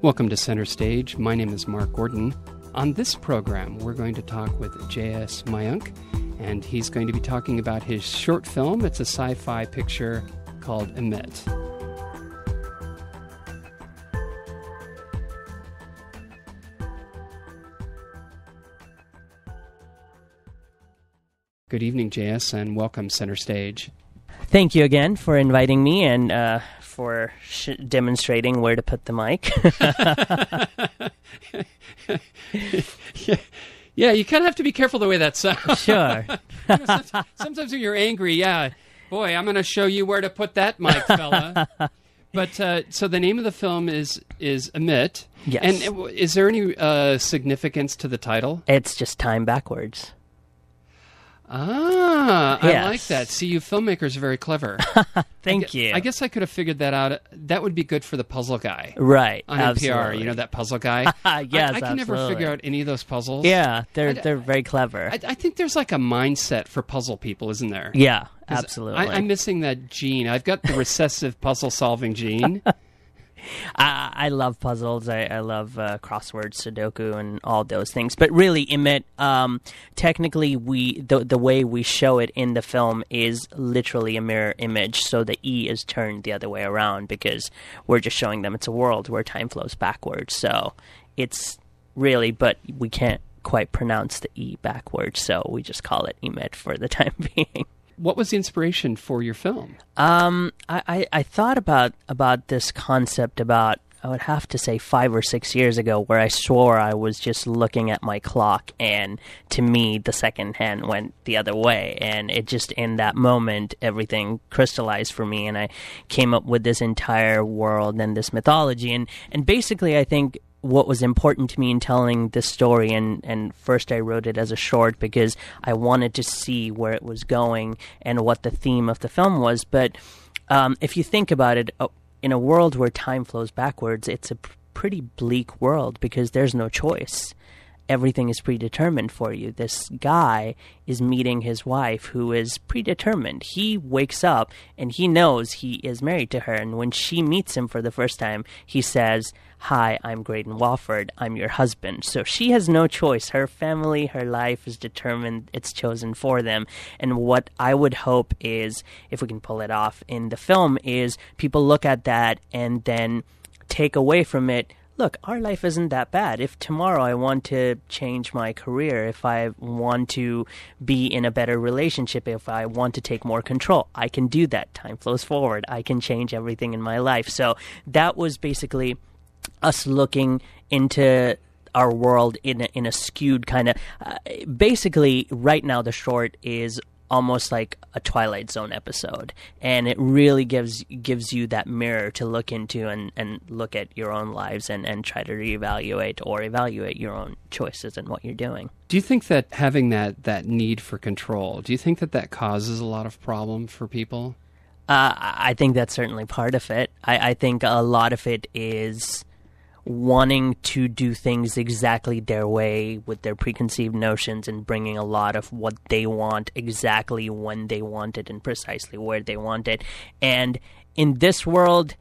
Welcome to Center Stage. My name is Mark Gordon. On this program, we're going to talk with S Mayank, and he's going to be talking about his short film. It's a sci-fi picture called EMIT. Good evening, JS, and welcome Center Stage. Thank you again for inviting me and for demonstrating where to put the mic. Yeah, you kind of have to be careful the way that sounds. Sure. Sometimes when you're angry, boy, I'm going to show you where to put that mic, fella. But so the name of the film is EMIT. Yes. And is there any significance to the title? It's just time backwards. Ah, yes. I like that. See, you filmmakers are very clever. Thank you. I guess I could have figured that out. That would be good for the puzzle guy. Right. On absolutely. NPR, you know, that puzzle guy? Yes, I can absolutely. never figure out any of those puzzles. Yeah, they're very clever. I think there's like a mindset for puzzle people, isn't there? Yeah, absolutely. I'm missing that gene. I've got the recessive puzzle-solving gene. I love puzzles. I love crosswords, Sudoku, and all those things. But really, EMIT, technically, the way we show it in the film is literally a mirror image. So the E is turned the other way around because we're just showing them it's a world where time flows backwards. So it's really, but we can't quite pronounce the E backwards, so we just call it EMIT for the time being. What was the inspiration for your film? I thought about this concept about, I would have to say 5 or 6 years ago, where I swore I was just looking at my clock, and to me the second hand went the other way, and it just, in that moment, everything crystallized for me, and I came up with this entire world and this mythology, and basically I think what was important to me in telling this story, and first I wrote it as a short because I wanted to see where it was going and what the theme of the film was. But if you think about it, in a world where time flows backwards, it's a pretty bleak world because there's no choice. Everything is predetermined for you. This guy is meeting his wife who is predetermined. He wakes up and he knows he is married to her. And when she meets him for the first time, he says, "Hi, I'm Graydon Walford. I'm your husband." So she has no choice. Her family, her life is determined. It's chosen for them. And what I would hope is, if we can pull it off in the film, is people look at that and then take away from it, look, our life isn't that bad. If tomorrow I want to change my career, if I want to be in a better relationship, if I want to take more control, I can do that. Time flows forward. I can change everything in my life. So that was basically us looking into our world in a skewed kind of... basically, right now, the short is almost like a Twilight Zone episode, and it really gives you that mirror to look into and look at your own lives and try to reevaluate or evaluate your own choices and what you're doing. Do you think that having that need for control, do you think that causes a lot of problem for people? I think that's certainly part of it. I think a lot of it is wanting to do things exactly their way with their preconceived notions and bringing a lot of what they want exactly when they want it and precisely where they want it. And in this world,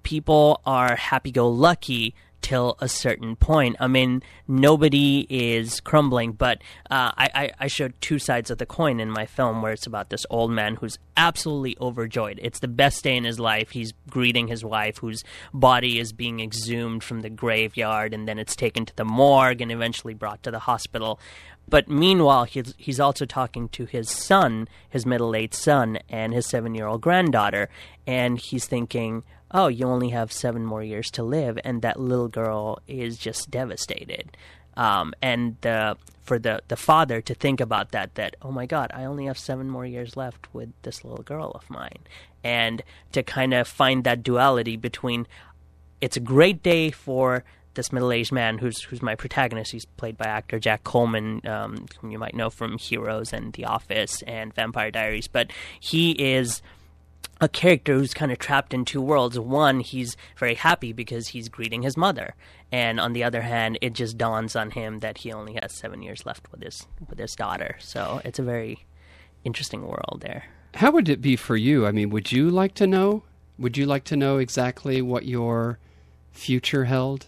people are happy-go-lucky till a certain point. I mean, nobody is crumbling, but I showed two sides of the coin in my film, where it's about this old man who's absolutely overjoyed. It's the best day in his life. He's greeting his wife, whose body is being exhumed from the graveyard, and then it's taken to the morgue and eventually brought to the hospital. But meanwhile, he's also talking to his son, his middle-aged son, and his 7-year-old granddaughter, and he's thinking, oh, you only have 7 more years to live, and that little girl is just devastated. And for the father to think about that, oh my God, I only have 7 more years left with this little girl of mine. And to kind of find that duality between, it's a great day for this middle-aged man who's my protagonist. He's played by actor Jack Coleman, whom you might know from Heroes and The Office and Vampire Diaries. But he is a character who's kind of trapped in two worlds. One, he's very happy because he's greeting his mother. And on the other hand, it just dawns on him that he only has 7 years left with his daughter. So it's a very interesting world there. How would it be for you? I mean, would you like to know? Would you like to know exactly what your future held?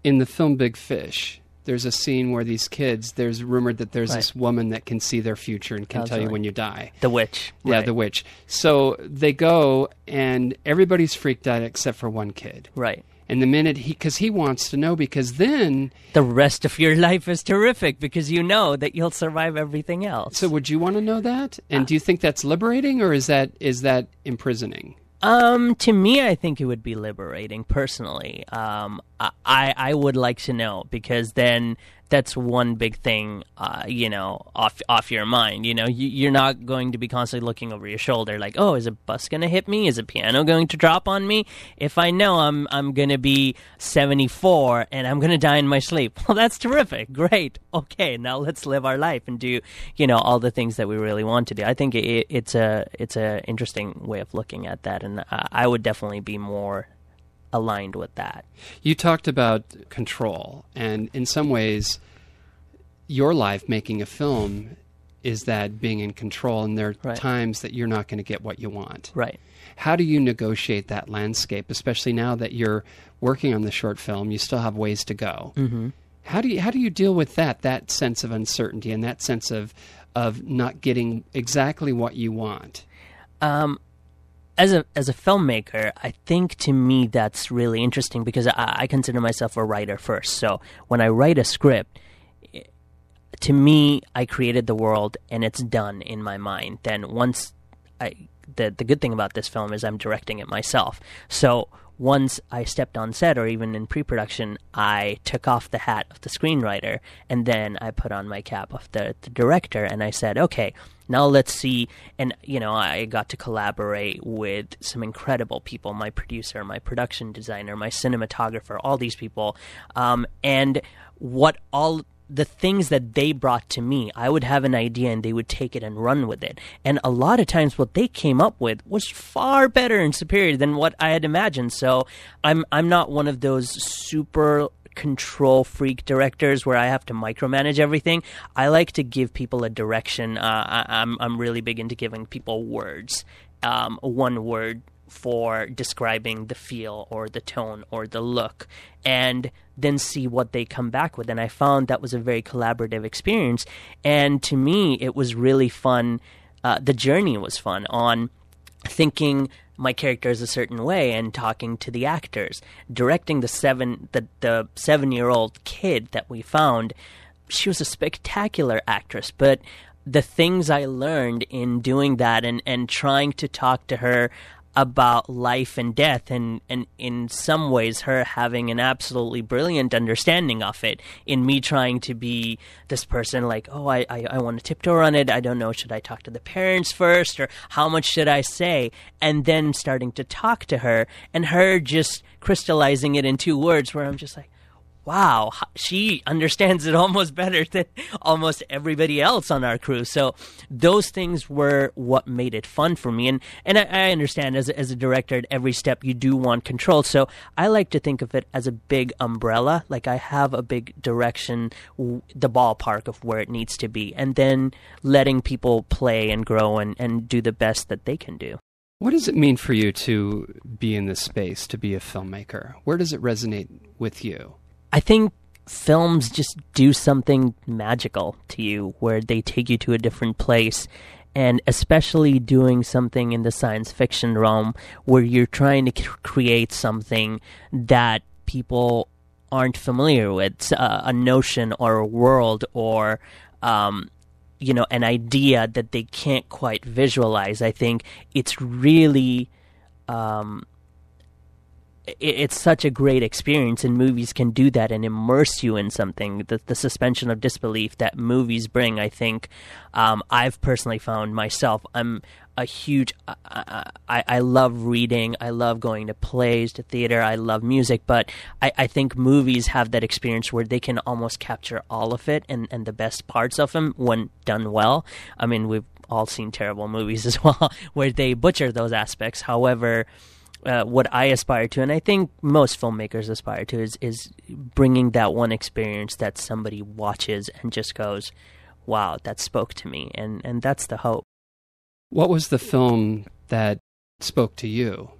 In the film Big Fish, there's a scene where these kids, there's rumored that there's this woman that can see their future and can tell you when you die. The witch. Yeah, right. the witch. So they go, and everybody's freaked out except for one kid. Right. And the minute because he wants to know, because then the rest of your life is terrific because you know that you'll survive everything else. So would you want to know that? And do you think that's liberating, or is that imprisoning? To me, I think it would be liberating personally. I would like to know, because then that's one big thing, off your mind. You're not going to be constantly looking over your shoulder like, oh, is a bus going to hit me? Is a piano going to drop on me? If I know I'm going to be 74 and I'm going to die in my sleep, well, that's terrific. Great. Okay, now let's live our life and do, all the things that we really want to do. I think it's a interesting way of looking at that, and I would definitely be more aligned with that. You talked about control, and in some ways your life making a film is that being in control, and there are times that you're not going to get what you want. Right. How do you negotiate that landscape, especially now that you're working on the short film? You still have ways to go. Mm-hmm. How do you deal with that sense of uncertainty and that sense of not getting exactly what you want? As a filmmaker, I think to me that's really interesting, because I consider myself a writer first. So when I write a script, to me, I created the world and it's done in my mind. Then once the good thing about this film is I'm directing it myself. So once I stepped on set, or even in pre-production, I took off the hat of the screenwriter, and then I put on my cap of the director, and I said, okay, now let's see. And, I got to collaborate with some incredible people, my producer, my production designer, my cinematographer, all these people. And what all the things that they brought to me, I would have an idea and they would take it and run with it. And a lot of times what they came up with was far better and superior than what I had imagined. So I'm not one of those super control freak directors where I have to micromanage everything. I like to give people a direction. I'm really big into giving people words. One word for describing the feel or the tone or the look, and then see what they come back with. And I found that was a very collaborative experience. And to me, it was really fun. The journey was fun on thinking my characters a certain way and talking to the actors, directing the 7-year-old kid that we found. She was a spectacular actress, but the things I learned in doing that and trying to talk to her about life and death, and in some ways her having an absolutely brilliant understanding of it, in me trying to be this person like, oh, I want to tiptoe on it, I don't know, should I talk to the parents first, or how much should I say, and then starting to talk to her, and her just crystallizing it in 2 words where I'm just like, wow, she understands it almost better than almost everybody else on our crew. So those things were what made it fun for me. And I understand as a director, at every step you do want control. So I like to think of it as a big umbrella. Like I have a big direction, the ballpark of where it needs to be, and then letting people play and grow and do the best that they can do. What does it mean for you to be in this space, to be a filmmaker? Where does it resonate with you? I think films just do something magical to you, where they take you to a different place, and especially doing something in the science fiction realm where you're trying to create something that people aren't familiar with, a notion or a world or an idea that they can't quite visualize. I think it's really it's such a great experience, and movies can do that and immerse you in something. The suspension of disbelief that movies bring, I think, I've personally found myself, I'm a huge, I love reading, I love going to plays, to theater, I love music, but I think movies have that experience where they can almost capture all of it and the best parts of them when done well. I mean, we've all seen terrible movies as well where they butcher those aspects. However, what I aspire to, and I think most filmmakers aspire to, is bringing that one experience that somebody watches and just goes, wow, that spoke to me, and that's the hope. What was the film that spoke to you?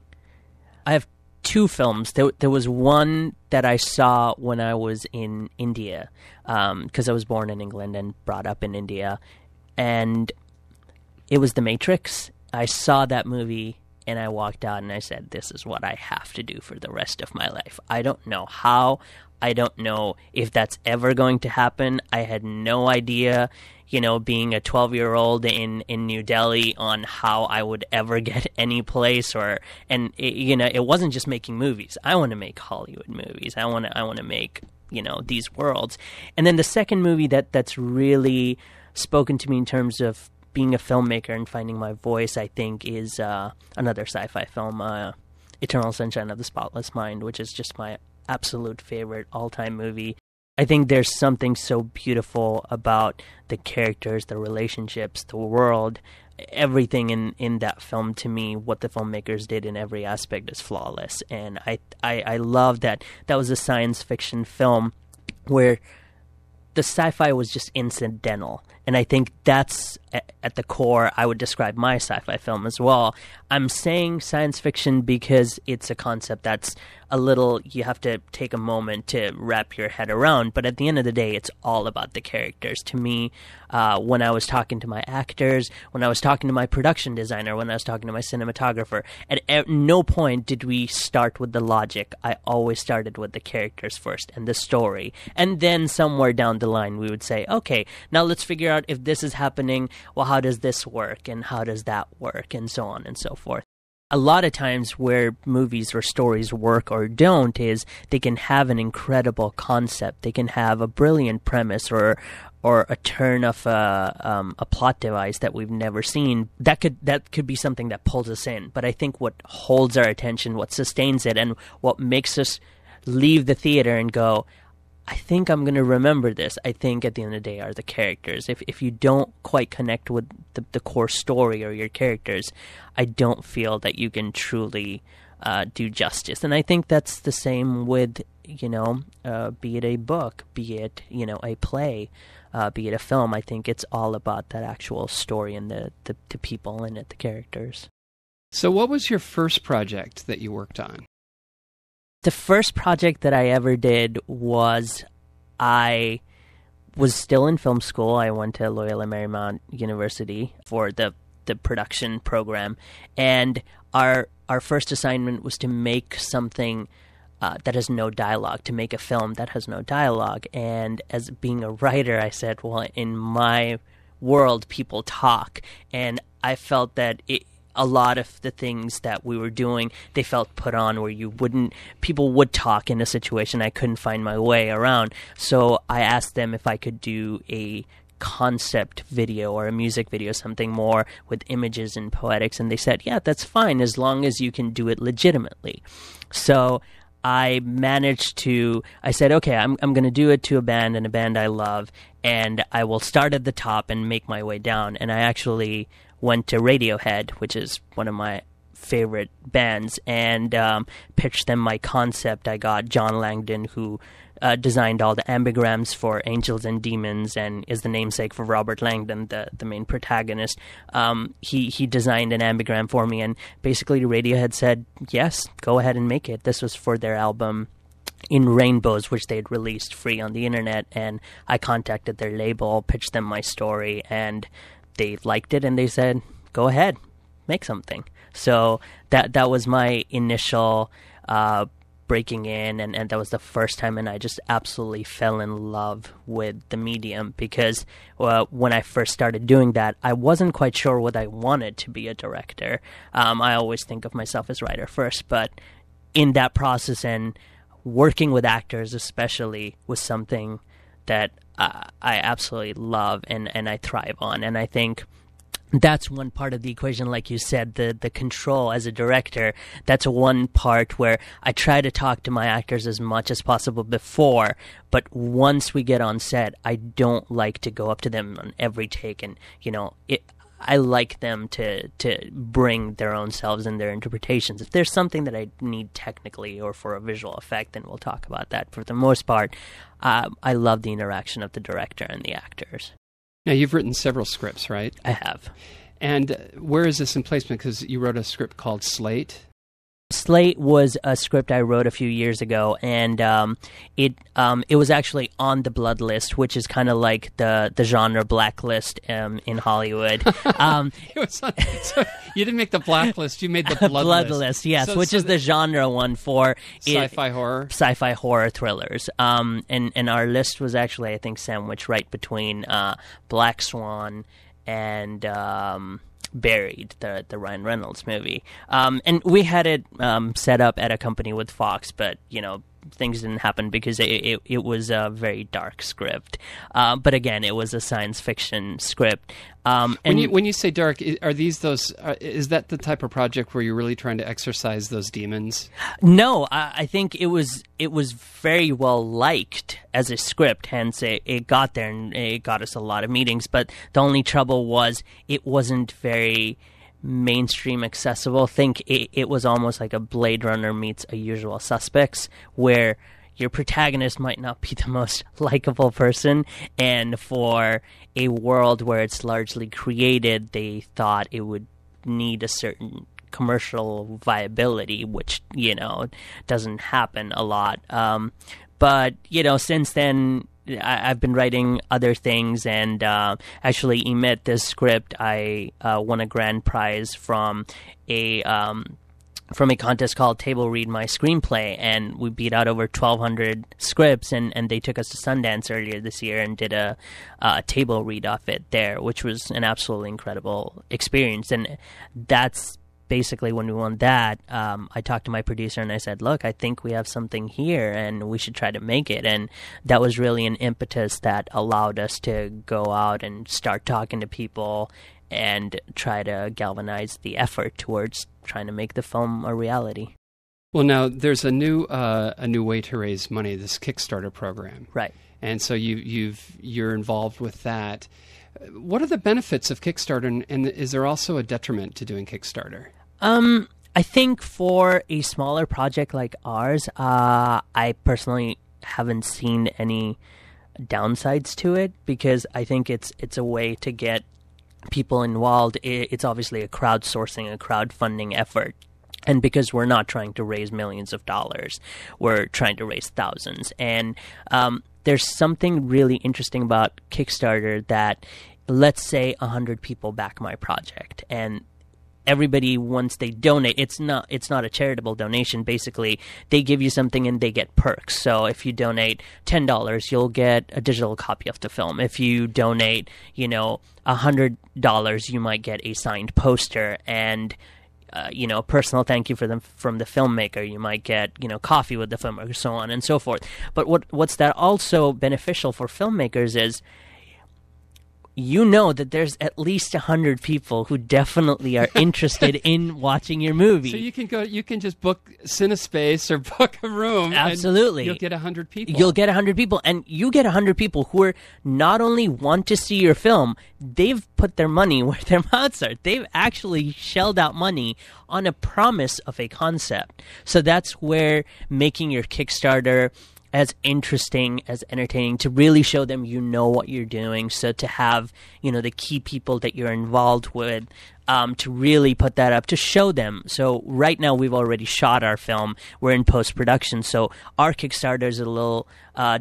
I have two films. There was one that I saw when I was in India, because I was born in England and brought up in India, and it was The Matrix. I saw that movie and I walked out and I said, this is what I have to do for the rest of my life. I don't know how. I don't know if that's ever going to happen. I had no idea, being a 12-year-old in New Delhi, on how I would ever get any place, it wasn't just making movies. I want to make Hollywood movies. I want to make, these worlds. And then the second movie that's really spoken to me in terms of being a filmmaker and finding my voice, I think, is another sci-fi film, Eternal Sunshine of the Spotless Mind, which is just my absolute favorite all-time movie. I think there's something so beautiful about the characters, the relationships, the world, everything in that film. To me, what the filmmakers did in every aspect is flawless. And I love that was a science fiction film where the sci-fi was just incidental. And I think that's at the core. I would describe my sci-fi film as well. I'm saying science fiction because it's a concept that's a little, you have to take a moment to wrap your head around. But at the end of the day, it's all about the characters. To me, when I was talking to my actors, when I was talking to my production designer, when I was talking to my cinematographer, at no point did we start with the logic. I always started with the characters first and the story. And then somewhere down the line, we would say, okay, now let's figure out if this is happening, well, how does this work and how does that work, and so on and so forth. A lot of times where movies or stories work or don't is they can have an incredible concept. They can have a brilliant premise or a turn of a plot device that we've never seen. That could be something that pulls us in. But I think what holds our attention, what sustains it, and what makes us leave the theater and go, I think I'm going to remember this, I think at the end of the day are the characters. If you don't quite connect with the core story or your characters, I don't feel that you can truly do justice. And I think that's the same with, be it a book, be it, a play, be it a film. I think it's all about that actual story and the people in it, the characters. So what was your first project that you worked on? The first project that I ever did was, I was still in film school. I went to Loyola Marymount University for the production program. And our first assignment was to make something that has no dialogue, to make a film that has no dialogue. And as being a writer, I said, well, in my world, people talk. And I felt that a lot of the things that we were doing, they felt put on, where people would talk in a situation I couldn't find my way around. So I asked them if I could do a concept video or a music video, something more with images and poetics, and they said, yeah, that's fine as long as you can do it legitimately. So I said, okay, I'm going to do it to a band, and a band I love, and I will start at the top and make my way down. And I actually went to Radiohead, which is one of my favorite bands, and pitched them my concept. I got John Langdon, who designed all the ambigrams for Angels and Demons and is the namesake for Robert Langdon, the main protagonist. He designed an ambigram for me, and basically Radiohead said, yes, go ahead and make it. This was for their album In Rainbows, which they'd released free on the internet, and I contacted their label, pitched them my story, and they liked it, and they said, go ahead, make something. So that was my initial breaking in, and that was the first time, and I just absolutely fell in love with the medium, because when I first started doing that, I wasn't quite sure what I wanted to be a director. I always think of myself as writer first, but in that process and working with actors especially was something that I absolutely love and I thrive on. And I think that's one part of the equation, like you said, the control as a director. That's one part where I try to talk to my actors as much as possible before, but once we get on set, I don't like to go up to them on every take and, I like them to bring their own selves and their interpretations. If there's something that I need technically or for a visual effect, then we'll talk about that. For the most part, I love the interaction of the director and the actors. Now, you've written several scripts, right? I have. And where is this in placement? Because you wrote a script called SLATE. SLATE was a script I wrote a few years ago, and it was actually on the BLOODLIST, which is kind of like the genre Blacklist in Hollywood. It was on, so you didn't make the Blacklist, you made the BLOODLIST, yes, which is the genre one for sci-fi horror, sci-fi horror thrillers. And our list was actually, I think, sandwiched right between Black Swan and Buried, the Ryan Reynolds movie. And we had it set up at a company with Fox, but, things didn't happen because it was a very dark script. But again, it was a science fiction script. When you say dark, are these those? Is that the type of project where you're really trying to exorcise those demons? No, I think it was very well liked as a script. Hence, it got there and it got us a lot of meetings. But the only trouble was it wasn't very mainstream accessible. Think it was almost like a Blade Runner meets A Usual Suspects, where your protagonist might not be the most likable person, and for a world where it's largely created, they thought it would need a certain commercial viability, which doesn't happen a lot. But since then, I've been writing other things, and actually EMIT, this script, I won a grand prize from a contest called Table Read My Screenplay, and we beat out over 1,200 scripts, and they took us to Sundance earlier this year and did a table read of it there, which was an absolutely incredible experience. And that's basically when we won that, I talked to my producer and I said, look, I think we have something here and we should try to make it. And that was really an impetus that allowed us to go out and start talking to people and try to galvanize the effort towards trying to make the film a reality. Well, now there's a new way to raise money, this Kickstarter program. Right. And so you're involved with that. What are the benefits of Kickstarter, and is there also a detriment to doing Kickstarter? I think for a smaller project like ours, I personally haven't seen any downsides to it, because I think it's a way to get people involved. It's obviously a crowdsourcing, a crowdfunding effort. And because we're not trying to raise millions of dollars, we're trying to raise thousands. And there's something really interesting about Kickstarter that, let's say 100 people back my project, and everybody, once they donate, it's not a charitable donation. Basically, they give you something and they get perks. So if you donate $10, you'll get a digital copy of the film. If you donate, $100, you might get a signed poster and a personal thank you from the filmmaker. You might get, coffee with the filmmaker, so on and so forth. But what's that also beneficial for filmmakers is, that there's at least 100 people who definitely are interested in watching your movie. So you can just book CineSpace or book a room. Absolutely. And you'll get 100 people. You'll get 100 people, and you get 100 people who are not only want to see your film, they've put their money where their mouths are. They've actually shelled out money on a promise of a concept. So that's where making your Kickstarter as interesting, as entertaining, to really show them what you're doing. So to have, the key people that you're involved with, to really put that up, to show them. So right now we've already shot our film. We're in post-production. So our Kickstarter is a little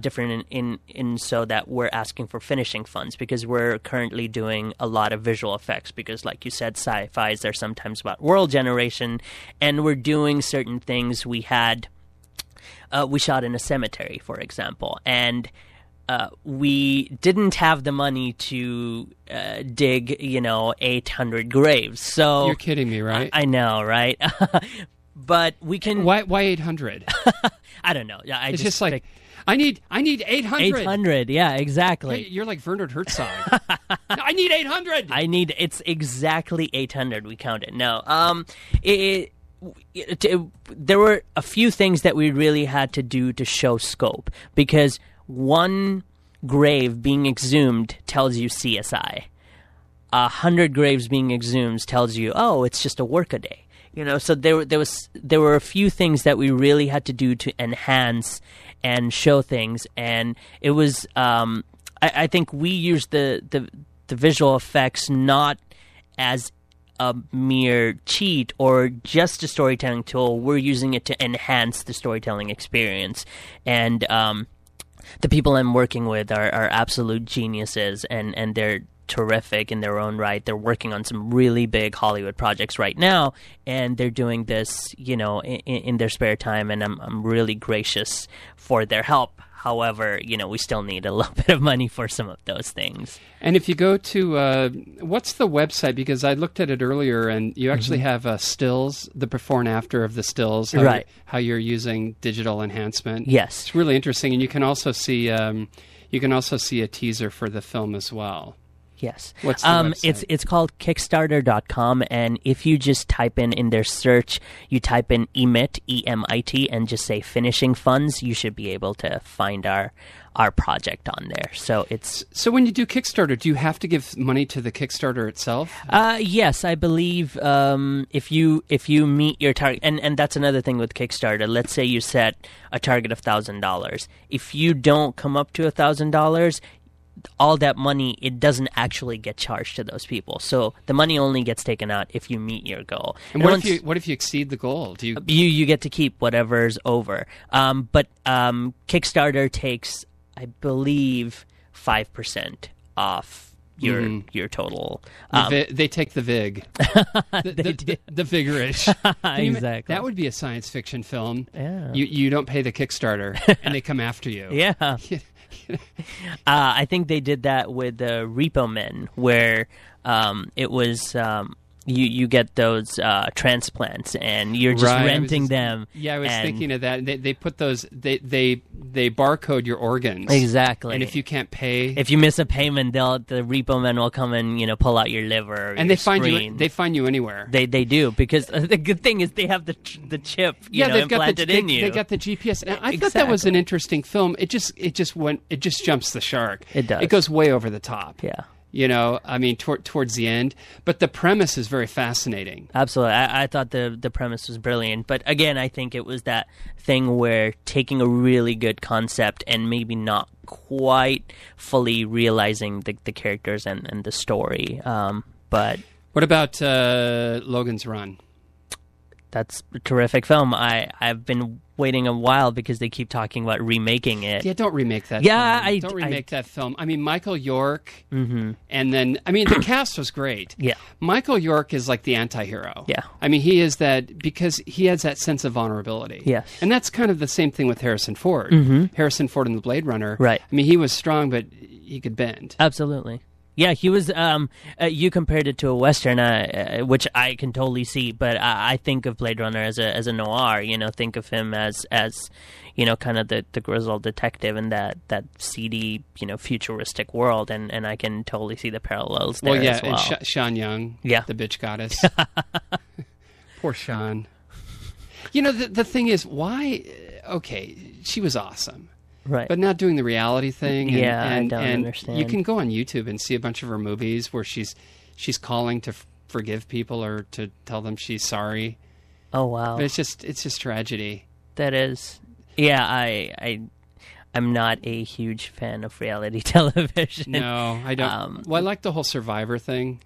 different in so that we're asking for finishing funds, because we're currently doing a lot of visual effects, because like you said, sci-fis are sometimes about world generation, and we're doing certain things. We shot in a cemetery, for example, and we didn't have the money to dig, 800 graves. So you're kidding me, right? I know, right? But we can. Why 800? I don't know. It's just like I need 800. 800, yeah, exactly. Hey, you're like Werner Herzog. I need 800. It's exactly 800. We counted. No, there were a few things that we really had to do to show scope, because one grave being exhumed tells you CSI. 100 graves being exhumed tells you, oh, it's just a workaday. So there were a few things that we really had to do to enhance and show things, and it was I think we used the visual effects not as a mere cheat or just a storytelling tool. We're using it to enhance the storytelling experience, and the people I'm working with are absolute geniuses, and they're terrific in their own right. They're working on some really big Hollywood projects right now, and they're doing this, in their spare time, and I'm really gracious for their help. However, we still need a little bit of money for some of those things. And if you go to, what's the website? Because I looked at it earlier, and you actually have stills, the before and after of the stills, how you're using digital enhancement. Yes. It's really interesting, and you can also see a teaser for the film as well. Yes. What's the website? It's called Kickstarter.com, and if you just type in their search, you type in EMIT, EMIT, and just say finishing funds, you should be able to find our project on there. So when you do Kickstarter, do you have to give money to the Kickstarter itself? Yes, I believe if you meet your target, and that's another thing with Kickstarter. Let's say you set a target of $1,000. If you don't come up to $1,000, all that money, it doesn't actually get charged to those people. So the money only gets taken out if you meet your goal. And what if you exceed the goal? Do you get to keep whatever's over. But Kickstarter takes, I believe, 5% off your total. They take the VIG. the vigorish. Exactly. That would be a science fiction film. Yeah. You don't pay the Kickstarter, and they come after you. Yeah. I think they did that with the Repo Men, where it was you get those transplants, and you're just renting them. Yeah, I was thinking of that. They put those. They barcode your organs. Exactly. And if you can't pay, if you miss a payment, the Repo Men will come and pull out your liver. And they find you anywhere. They do, because the good thing is they have the chip implanted in you. They got the GPS. And I thought that was an interesting film. It just jumps the shark. It does. It goes way over the top. Yeah. Towards the end. But the premise is very fascinating. Absolutely. I thought the premise was brilliant. But again, I think it was that thing where taking a really good concept and maybe not quite fully realizing the characters and the story. But what about Logan's Run? That's a terrific film. I've been waiting a while because they keep talking about remaking it. Yeah, don't remake that. Yeah, film. Don't remake that film. I mean, Michael York, and then the cast was great. Yeah, Michael York is like the anti-hero. Yeah, I mean, he is that because he has that sense of vulnerability. Yes, and that's kind of the same thing with Harrison Ford. Harrison Ford in the Blade Runner. Right. I mean, he was strong, but he could bend. Absolutely. Yeah, he was. You compared it to a Western, which I can totally see. But I think of Blade Runner as a noir. Think of him as kind of the grizzled detective in that seedy, futuristic world, and I can totally see the parallels there. As well. And Sean Young, the bitch goddess. Poor Sean. The thing is, why? Okay, she was awesome. Right. But not doing the reality thing. I don't understand. You can go on YouTube and see a bunch of her movies where she's calling to forgive people or to tell them she's sorry. Oh, wow. But it's just tragedy. That is. Yeah, I'm not a huge fan of reality television. No, I don't. Well, I like the whole Survivor thing.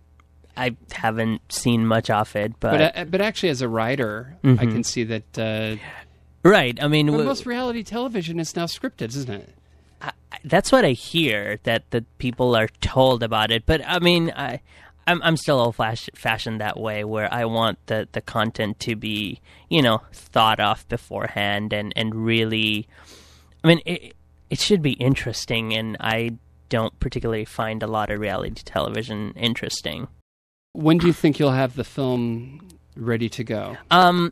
I haven't seen much of it, but actually, as a writer, I can see that. Right. I mean, but most reality television is now scripted, isn't it? That's what I hear, that the people are told about it. But I mean, I'm still old-fashioned that way, where I want the content to be, thought of beforehand and really. I mean, it should be interesting, and I don't particularly find a lot of reality television interesting. When do you think you'll have the film ready to go?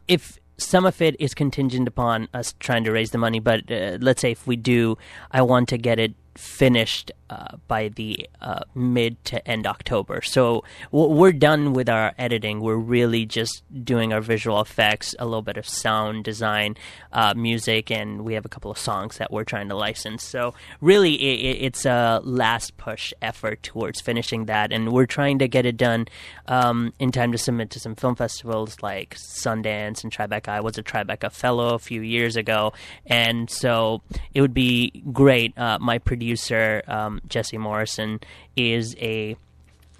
If some of it is contingent upon us trying to raise the money, but let's say if we do, I want to get it finished by the mid to end October. So we're done with our editing. We're really just doing our visual effects, a little bit of sound design, music, and we have a couple of songs that we're trying to license. So really it's a last push effort towards finishing that, and we're trying to get it done in time to submit to some film festivals like Sundance and Tribeca. I was a Tribeca fellow a few years ago, and so it would be great. My producer, Jesse Morrison, is a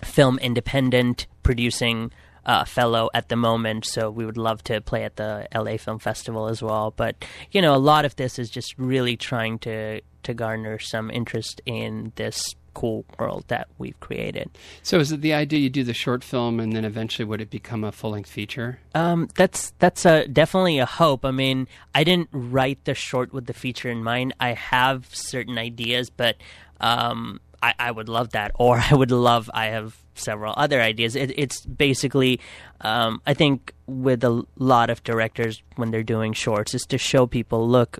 film independent producing fellow at the moment, so we would love to play at the LA Film Festival as well. But, a lot of this is just really trying to garner some interest in this cool world that we've created. So is it the idea you do the short film and then eventually would it become a full-length feature? That's definitely a hope. I mean, I didn't write the short with the feature in mind. I have certain ideas, but I would love that. Or I have several other ideas. It's basically, I think with a lot of directors when they're doing shorts is to show people, look,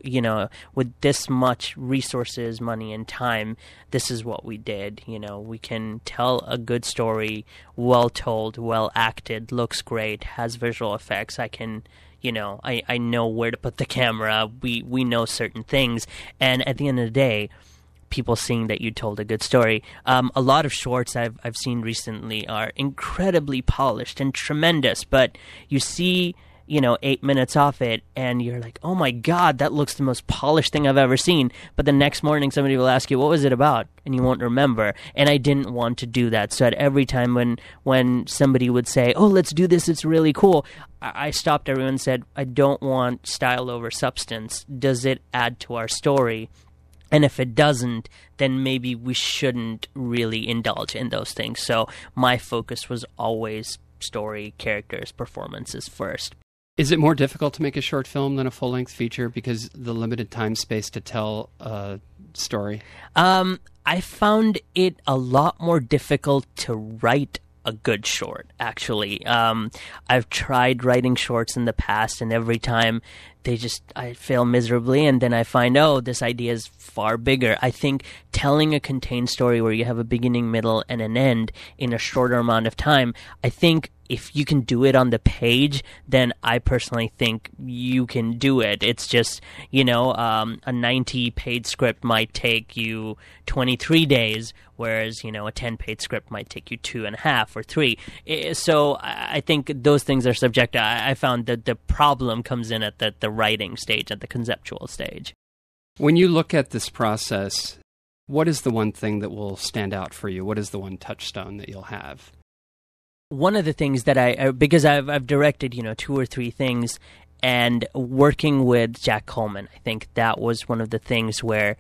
with this much resources, money, and time, this is what we did. We can tell a good story, well told, well acted, looks great, has visual effects. I can, I know where to put the camera. We know certain things. And at the end of the day, people seeing that you told a good story. A lot of shorts I've seen recently are incredibly polished and tremendous, but you see, 8 minutes off it, and you're like, oh my God, that looks the most polished thing I've ever seen. But the next morning, somebody will ask you, what was it about? And you won't remember. And I didn't want to do that. So at every time when somebody would say, oh, let's do this, it's really cool, I stopped everyone and said, I don't want style over substance. Does it add to our story? And if it doesn't, then maybe we shouldn't really indulge in those things. So my focus was always story, characters, performances first. Is it more difficult to make a short film than a full-length feature because the limited time space to tell a story? I found it a lot more difficult to write a good short, actually. I've tried writing shorts in the past, and every time I fail miserably, and then I find, this idea is far bigger. I think telling a contained story where you have a beginning, middle, and an end in a shorter amount of time, I think if you can do it on the page, then I personally think you can do it. It's just, a 90-page script might take you 23 days, whereas, a 10-page script might take you 2.5 or 3. So I think those things are subjective. I found that the problem comes in at the writing stage, at the conceptual stage. When you look at this process, what is the one thing that will stand out for you? What is the one touchstone that you'll have? One of the things that because I've directed, 2 or 3 things, and working with Jack Coleman, I think that was one of the things where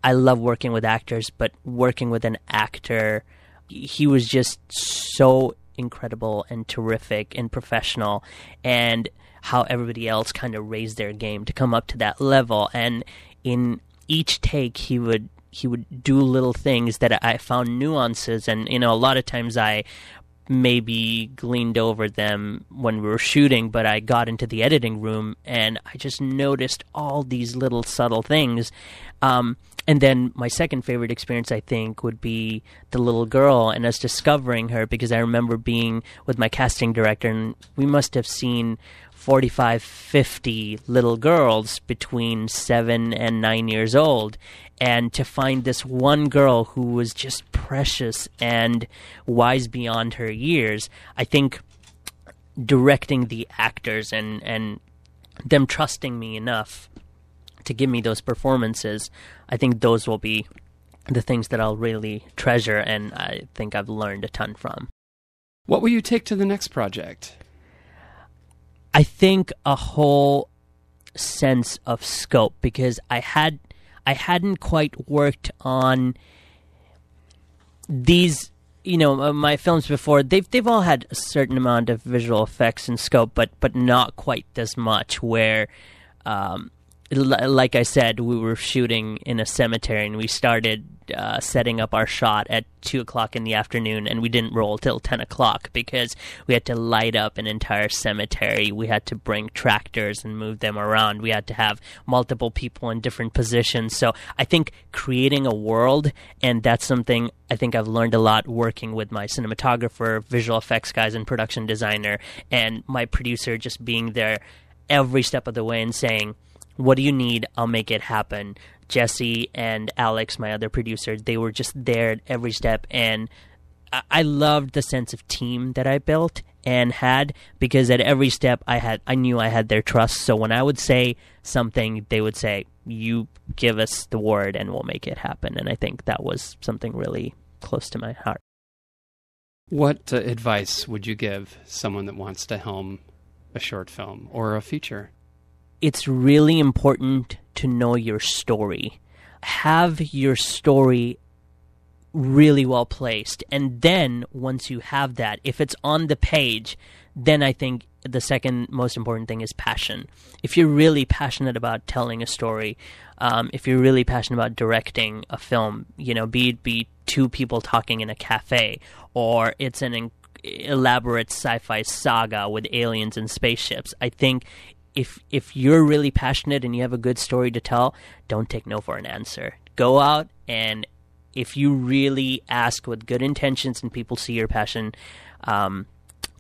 I love working with actors, but working with an actor, he was just so incredible and terrific and professional, and how everybody else kind of raised their game to come up to that level. And in each take, he would do little things that I found nuances, and a lot of times I maybe gleaned over them when we were shooting, but I got into the editing room and I just noticed all these little subtle things. And then my second favorite experience, I think, would be the little girl and us discovering her, because I remember being with my casting director, and we must have seen 45, 50 little girls between 7 and 9 years old. And to find this one girl who was just precious and wise beyond her years, I think directing the actors and them trusting me enough to give me those performances, I think those will be the things that I'll really treasure, and I think I've learned a ton from. What will you take to the next project? I think a whole sense of scope, because I hadn't quite worked on these, my films before. They've all had a certain amount of visual effects and scope, but not quite this much, where like I said, we were shooting in a cemetery, and we started setting up our shot at 2:00 in the afternoon, and we didn't roll till 10:00 because we had to light up an entire cemetery. We had to bring tractors and move them around. We had to have multiple people in different positions. So I think creating a world, and that's something I think I've learned a lot working with my cinematographer, visual effects guys, and production designer, and my producer just being there every step of the way and saying, what do you need? I'll make it happen. Jesse and Alex, my other producers, they were just there at every step. And I loved the sense of team that I built and had, because at every step I knew I had their trust. So when I would say something, they would say, you give us the word and we'll make it happen. And I think that was something really close to my heart. What advice would you give someone that wants to helm a short film or a feature? It's really important to know your story. Have your story really well placed. And then once you have that, if it's on the page, then I think the second most important thing is passion. If you're really passionate about telling a story, if you're really passionate about directing a film, be it be two people talking in a cafe, or it's an elaborate sci-fi saga with aliens and spaceships, I think if you're really passionate and you have a good story to tell, don't take no for an answer. Go out, and if you really ask with good intentions and people see your passion,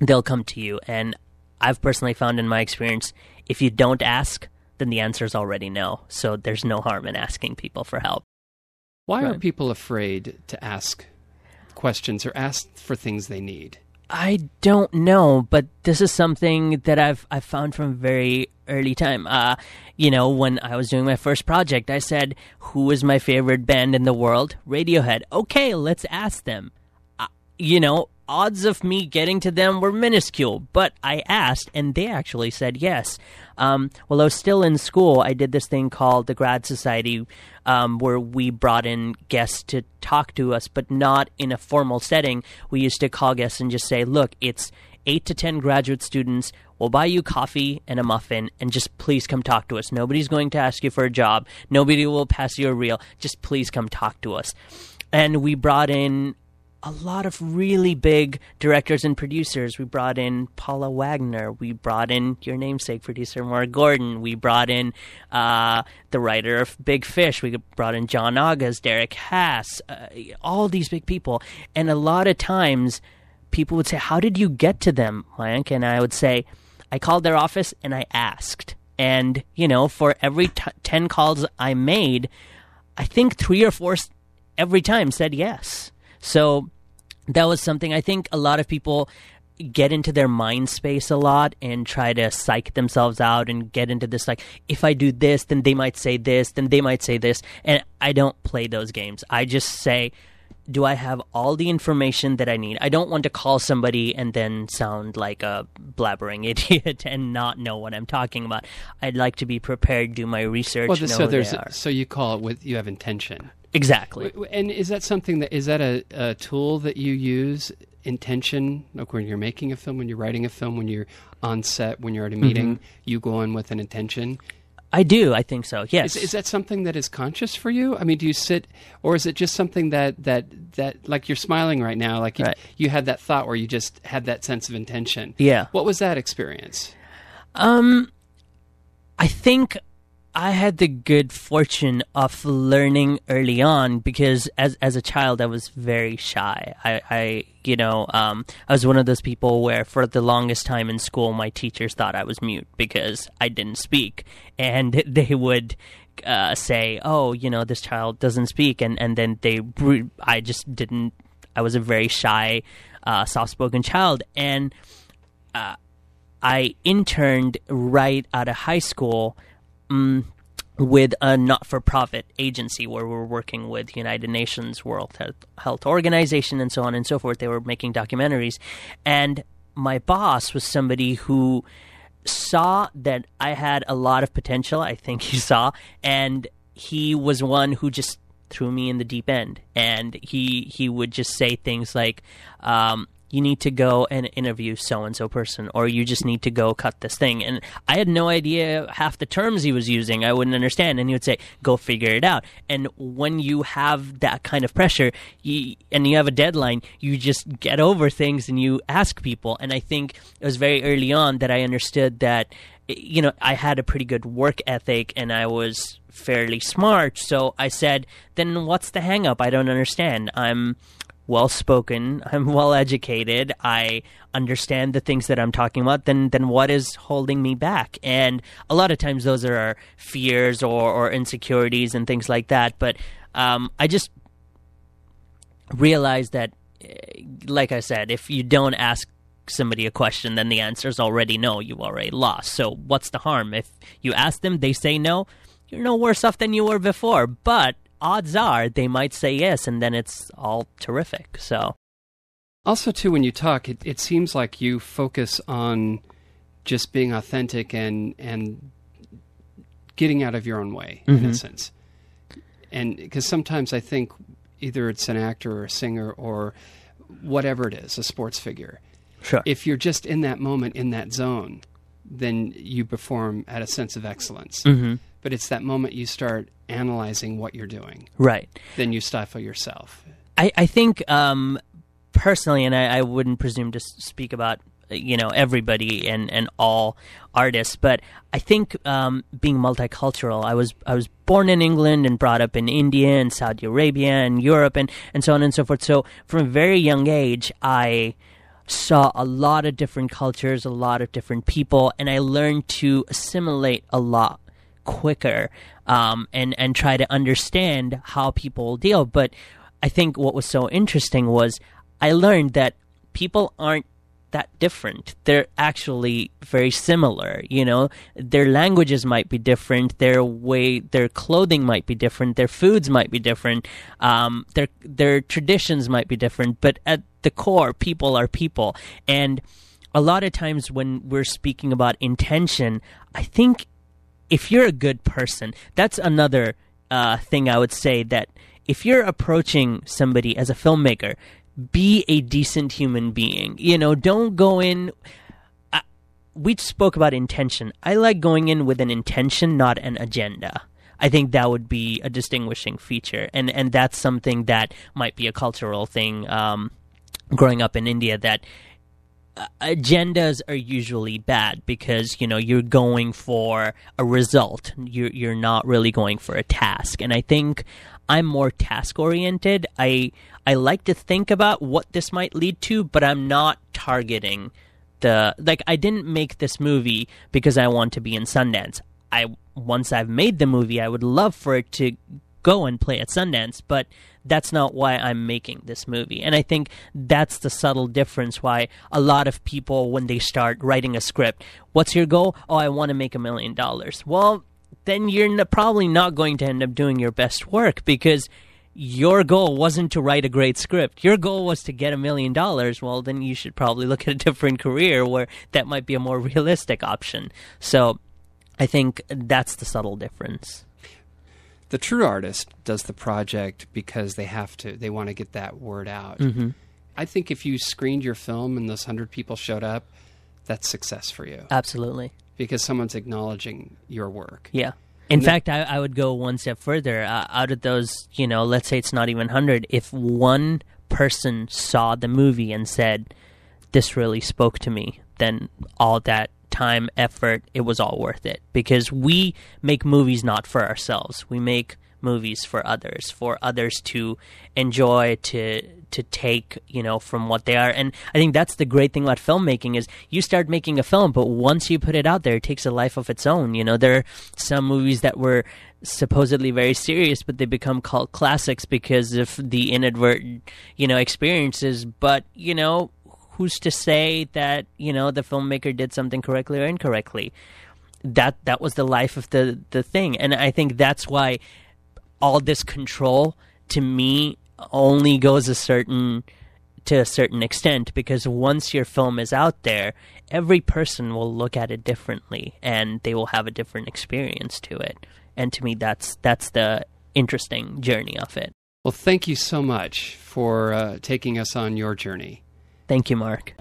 they'll come to you. And I've personally found in my experience, if you don't ask, then the answer is already no. So there's no harm in asking people for help. Why are people afraid to ask questions or ask for things they need? I don't know, but this is something that I've found from very early time. When I was doing my first project, I said, who is my favorite band in the world? Radiohead. Okay, let's ask them. Odds of me getting to them were minuscule, but I asked, and they actually said yes. While I was still in school, I did this thing called the Grad Society, where we brought in guests to talk to us, but not in a formal setting. We used to call guests and just say, look, it's 8 to 10 graduate students. We'll buy you coffee and a muffin, and just please come talk to us. Nobody's going to ask you for a job. Nobody will pass you a reel. Just please come talk to us. And we brought in a lot of really big directors and producers. We brought in Paula Wagner. We brought in your namesake producer, Mark Gordon. We brought in the writer of Big Fish. We brought in John August, Derek Haas, all these big people. And a lot of times people would say, how did you get to them, Mayank? And I would say, I called their office and I asked. And, for every 10 calls I made, I think 3 or 4 every time said yes. So that was something. I think a lot of people get into their mind space a lot and try to psych themselves out and get into this, like, if I do this, then they might say this, then they might say this. And I don't play those games. I just say, do I have all the information that I need? I don't want to call somebody and then sound like a blabbering idiot and not know what I'm talking about. I'd like to be prepared, do my research, know who they are. So you call it with, you have intention. Exactly. And is that something is that a tool that you use, intention, like when you're making a film, when you're writing a film, when you're on set, when you're at a meeting, you go in with an intention? I do. I think so. Yes. Is that something that is conscious for you? I mean, do you sit, or is it just something that like you're smiling right now, like you had that thought where you just had that sense of intention? Yeah. What was that experience? I think I had the good fortune of learning early on, because as a child I was very shy. I was one of those people where for the longest time in school my teachers thought I was mute because I didn't speak, and they would say, oh, this child doesn't speak, and then I just didn't. I was a very shy, soft-spoken child, and I interned right out of high school with a not-for-profit agency where we were working with United Nations, World Health Organization, and so on and so forth. They were making documentaries. And my boss was somebody who saw that I had a lot of potential, I think he saw, and he was one who just threw me in the deep end. And he would just say things like, you need to go and interview so-and-so person, or you just need to go cut this thing. And I had no idea half the terms he was using. I wouldn't understand. And he would say, go figure it out. And when you have that kind of pressure and you have a deadline, you just get over things and you ask people. And I think it was very early on that I understood that, you know, I had a pretty good work ethic and I was fairly smart. So I said, then what's the hang up? I don't understand. I'm well-spoken, I'm well-educated, I understand the things that I'm talking about, then what is holding me back? And a lot of times those are our fears or insecurities and things like that. But I just realized that, like I said, if you don't ask somebody a question, then the answer is already no, you've already lost. So what's the harm? If you ask them, they say no, you're no worse off than you were before. But odds are they might say yes, and then it's all terrific. So, also, too, when you talk, it seems like you focus on just being authentic and getting out of your own way, in a sense. And because sometimes I think either it's an actor or a singer or whatever it is, a sports figure. Sure. If you're just in that moment, in that zone, then you perform at a sense of excellence. But it's that moment you start analyzing what you're doing. Right. Then you stifle yourself. I think personally, and I wouldn't presume to speak about, you know, everybody and all artists, but I think being multicultural, I was born in England and brought up in India and Saudi Arabia and Europe and so on and so forth. So from a very young age, I saw a lot of different cultures, a lot of different people, and I learned to assimilate a lot quicker and try to understand how people deal. But I think what was so interesting was I learned that people aren't that different. They're actually very similar. You know, their languages might be different, their clothing might be different, their foods might be different, their traditions might be different, but at the core, people are people. And a lot of times when we're speaking about intention, I think if you're a good person, that's another thing I would say, that if you're approaching somebody as a filmmaker, be a decent human being. You know, don't go in... we spoke about intention. I like going in with an intention, not an agenda. I think that would be a distinguishing feature. And that's something that might be a cultural thing growing up in India, that agendas are usually bad because, you know, you're going for a result. You're not really going for a task. And I think I'm more task-oriented. I like to think about what this might lead to, but I'm not targeting I didn't make this movie because I want to be in Sundance. Once I've made the movie, I would love for it to go and play at Sundance, but that's not why I'm making this movie. And I think that's the subtle difference why a lot of people, when they start writing a script, what's your goal? Oh, I want to make $1 million. Well, then you're probably not going to end up doing your best work, because your goal wasn't to write a great script. Your goal was to get $1 million. Well, then you should probably look at a different career where that might be a more realistic option. So I think that's the subtle difference. The true artist does the project because they want to get that word out. I think if you screened your film and those 100 people showed up, that's success for you. Absolutely. Because someone's acknowledging your work. Yeah. In fact, I would go one step further. Out of those, you know, let's say it's not even 100, if one person saw the movie and said, this really spoke to me, then all that time, effort, it was all worth it. Because we make movies not for ourselves. We make movies for others to enjoy, to take, you know, from what they are. And I think that's the great thing about filmmaking, is you start making a film, but once you put it out there, it takes a life of its own. You know, there are some movies that were supposedly very serious, but they become cult classics because of the inadvertent, you know, experiences. But, you know, who's to say that, you know, the filmmaker did something correctly or incorrectly? That was the life of the thing. And I think that's why all this control, to me, only goes to a certain extent, because once your film is out there, every person will look at it differently and they will have a different experience to it. And to me, that's the interesting journey of it. Well, thank you so much for taking us on your journey. Thank you, Mark.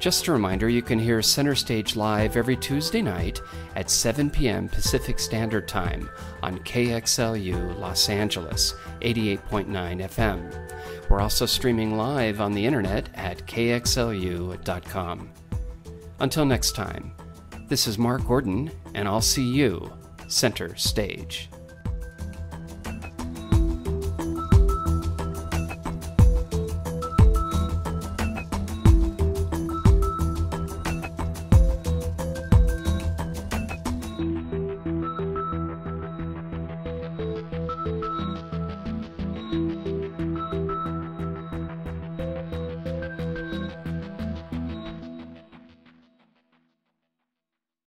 Just a reminder, you can hear Center Stage live every Tuesday night at 7 p.m. Pacific Standard Time on KXLU Los Angeles, 88.9 FM. We're also streaming live on the internet at kxlu.com. Until next time, this is Mark Gordon, and I'll see you Center Stage.